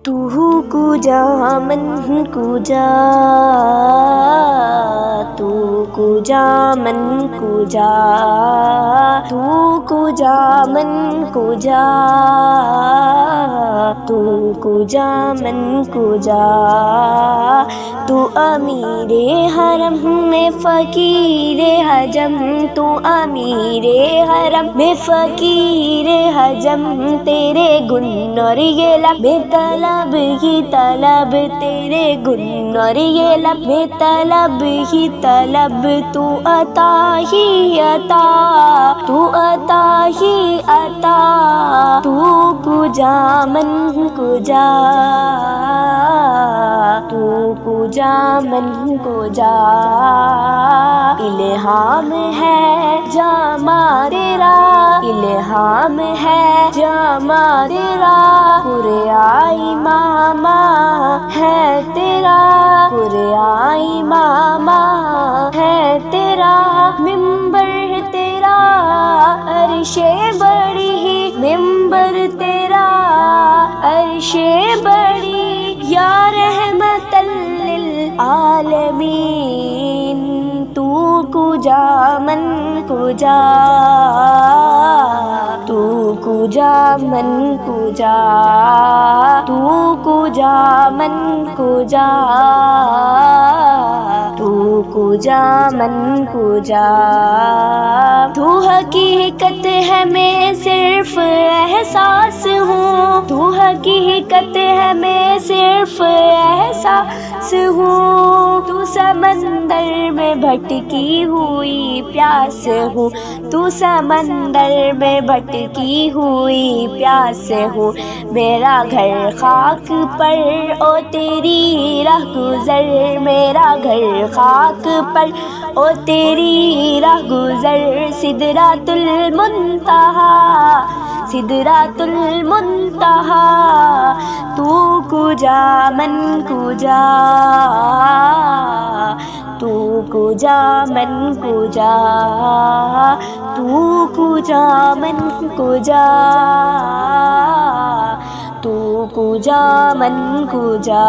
तू कुजा मन कुजा, तू कुजा मन कुजा, तू कुजा मन कुजा, तू कुजा मन कुजा। तू अमीरे हरम में फ़कीरे हजम, तू अमीरे हरम में फ़कीरे हजम। तेरे गुन और ये लब में तलब ही तलब, तेरे गुन और ये लब में तलब ही तलब। तू अता ही अता, तू अता ही अता। तू कुजा मन कुजा, तू कुजा मन कुजा। इल्हाम है जामा तेरा, इल्हाम है जामा तेरा। कुरआई मामा है तेरा, कुरआई मामा है तेरा। मिंबर है तेरा अर्शे बड़ी ही, मिंबर तेरा अर्शे बड़ी। या रहमतल लिल आलमीन, तू कुजा मन कुजा, तू कुजा मन कुजा, तू कुजा मन कुजा, तू कुजा मन कुजा। तू हकीकत है मैं सिर्फ एहसास हूँ, तू हकीकत है मैं सिर्फ एहसास हूँ। तू समंदर में भटकी हुई प्यास हूँ, तू समंदर में भटकी हुई प्यास हूँ। मेरा घर खाक पर ओ तेरी राह गुज़र, मेरा घर खाक पर ओ तेरी राह गुज़र। सिदरातुल मुंतहा, सिदरातुल मुंतहा। तू कुजा मन कुजा, तू कुजा मन कुजा, तू कुजा मन कुजा, तू कुजा मन कुजा।